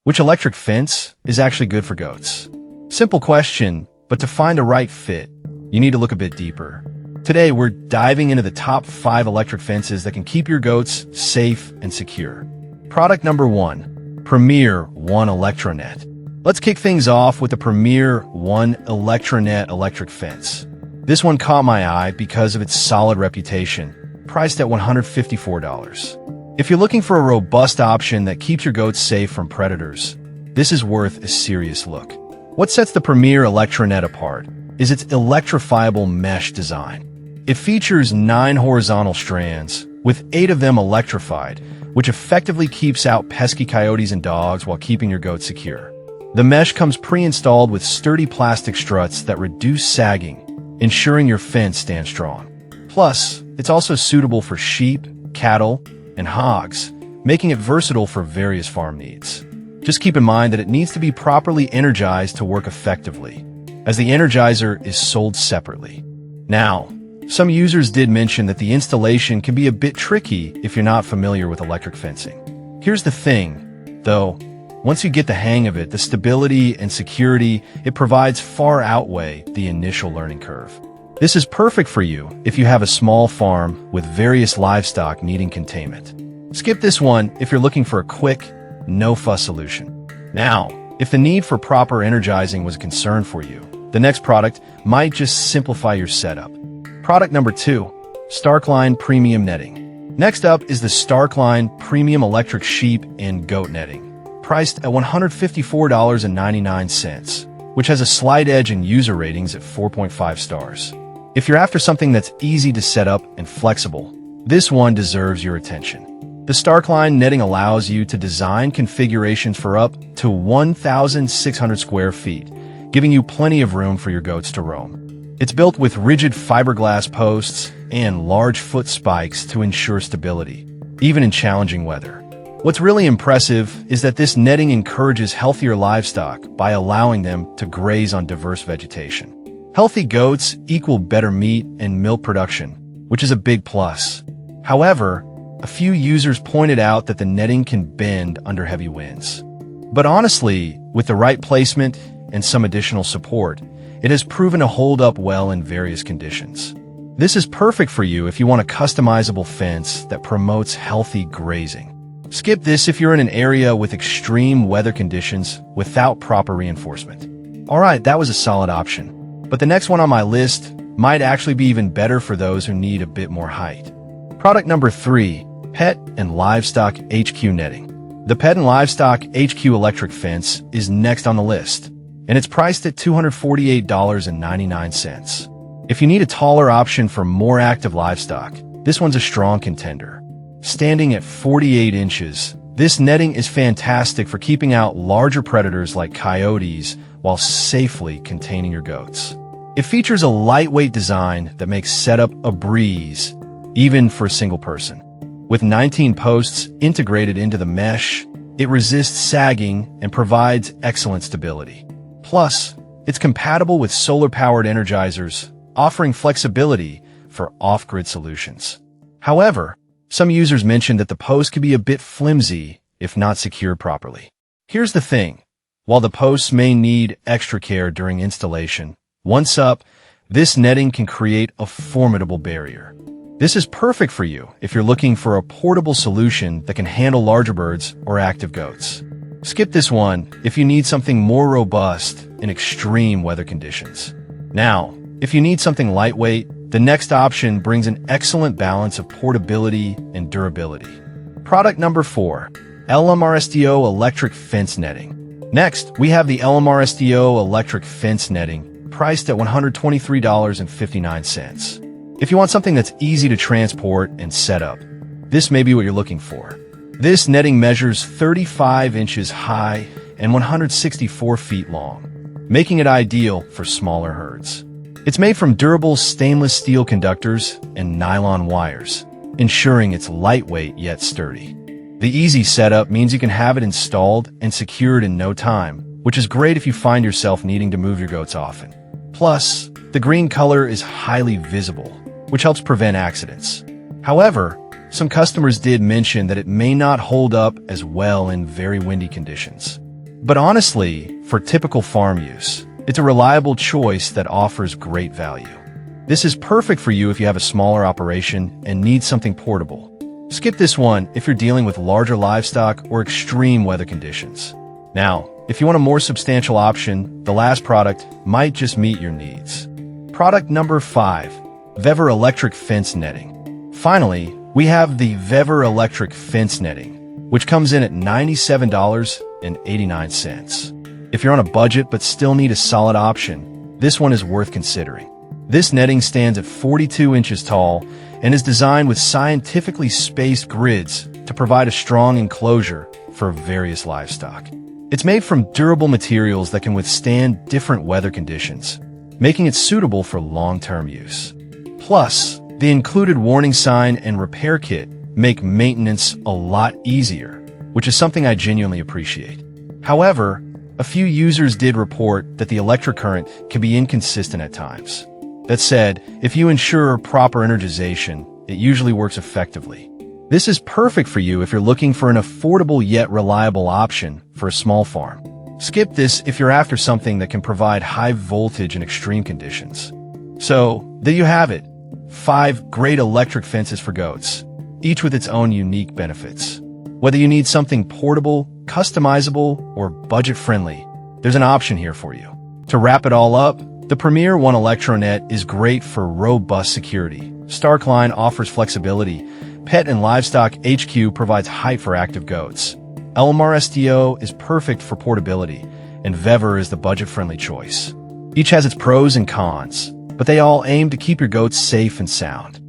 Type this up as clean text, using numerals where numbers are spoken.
Which electric fence is actually good for goats? Simple question, but to find a right fit, you need to look a bit deeper. Today, we're diving into the top 5 electric fences that can keep your goats safe and secure. Product number 1, Premier One Electronet. Let's kick things off with the Premier One Electronet electric fence. This one caught my eye because of its solid reputation, priced at $154. If you're looking for a robust option that keeps your goats safe from predators, this is worth a serious look. What sets the Premier Electronet apart is its electrifiable mesh design. It features 9 horizontal strands, with 8 of them electrified, which effectively keeps out pesky coyotes and dogs while keeping your goats secure. The mesh comes pre-installed with sturdy plastic struts that reduce sagging, ensuring your fence stands strong. Plus, it's also suitable for sheep, cattle, and hogs, making it versatile for various farm needs. Just keep in mind that it needs to be properly energized to work effectively, as the energizer is sold separately. Now, some users did mention that the installation can be a bit tricky if you're not familiar with electric fencing. Here's the thing, though, once you get the hang of it, the stability and security it provides far outweigh the initial learning curve. This is perfect for you if you have a small farm with various livestock needing containment. Skip this one if you're looking for a quick, no-fuss solution. Now, if the need for proper energizing was a concern for you, the next product might just simplify your setup. Product number 2, Starkline Premium Netting. Next up is the Starkline Premium Electric Sheep and Goat Netting, priced at $154.99, which has a slight edge in user ratings at 4.5 stars. If you're after something that's easy to set up and flexible, this one deserves your attention. The Starkline netting allows you to design configurations for up to 1,600 square feet, giving you plenty of room for your goats to roam. It's built with rigid fiberglass posts and large foot spikes to ensure stability, even in challenging weather. What's really impressive is that this netting encourages healthier livestock by allowing them to graze on diverse vegetation. Healthy goats equal better meat and milk production, which is a big plus. However, a few users pointed out that the netting can bend under heavy winds. But honestly, with the right placement and some additional support, it has proven to hold up well in various conditions. This is perfect for you if you want a customizable fence that promotes healthy grazing. Skip this if you're in an area with extreme weather conditions without proper reinforcement. Alright, that was a solid option. But the next one on my list might actually be even better for those who need a bit more height. Product number 3, Pet and Livestock HQ Netting. The Pet and Livestock HQ electric fence is next on the list, and it's priced at $248.99. If you need a taller option for more active livestock, this one's a strong contender. Standing at 48 inches, this netting is fantastic for keeping out larger predators like coyotes while safely containing your goats. It features a lightweight design that makes setup a breeze, even for a single person. With 19 posts integrated into the mesh, it resists sagging and provides excellent stability. Plus, it's compatible with solar-powered energizers, offering flexibility for off-grid solutions. However, some users mentioned that the post could be a bit flimsy if not secured properly. Here's the thing. While the posts may need extra care during installation, once up, this netting can create a formidable barrier. This is perfect for you if you're looking for a portable solution that can handle larger birds or active goats. Skip this one if you need something more robust in extreme weather conditions. Now, if you need something lightweight, the next option brings an excellent balance of portability and durability. Product number 4, LMRSDO Electric Fence Netting. Next, we have the LMRSDO Electric Fence Netting, priced at $123.59. If you want something that's easy to transport and set up, this may be what you're looking for. This netting measures 35 inches high and 164 feet long, making it ideal for smaller herds. It's made from durable stainless steel conductors and nylon wires, ensuring it's lightweight yet sturdy. The easy setup means you can have it installed and secured in no time, which is great if you find yourself needing to move your goats often. Plus, the green color is highly visible, which helps prevent accidents. However, some customers did mention that it may not hold up as well in very windy conditions. But honestly, for typical farm use, it's a reliable choice that offers great value. This is perfect for you if you have a smaller operation and need something portable. Skip this one if you're dealing with larger livestock or extreme weather conditions. Now, if you want a more substantial option, the last product might just meet your needs. Product number 5, Vever Electric Fence Netting. Finally, we have the Vever Electric Fence Netting, which comes in at $97.89. If you're on a budget but still need a solid option, this one is worth considering. This netting stands at 42 inches tall and is designed with scientifically spaced grids to provide a strong enclosure for various livestock. It's made from durable materials that can withstand different weather conditions, making it suitable for long-term use. Plus, the included warning sign and repair kit make maintenance a lot easier, which is something I genuinely appreciate. However, a few users did report that the electric current can be inconsistent at times. That said, if you ensure proper energization, it usually works effectively. This is perfect for you if you're looking for an affordable yet reliable option for a small farm. Skip this if you're after something that can provide high voltage in extreme conditions. So, there you have it. 5 great electric fences for goats, each with its own unique benefits. Whether you need something portable, customizable, or budget-friendly, there's an option here for you. To wrap it all up, the Premier One Electronet is great for robust security. Starkline offers flexibility. Pet and Livestock HQ provides height for active goats. LMR-STO is perfect for portability, and Vever is the budget-friendly choice. Each has its pros and cons, but they all aim to keep your goats safe and sound.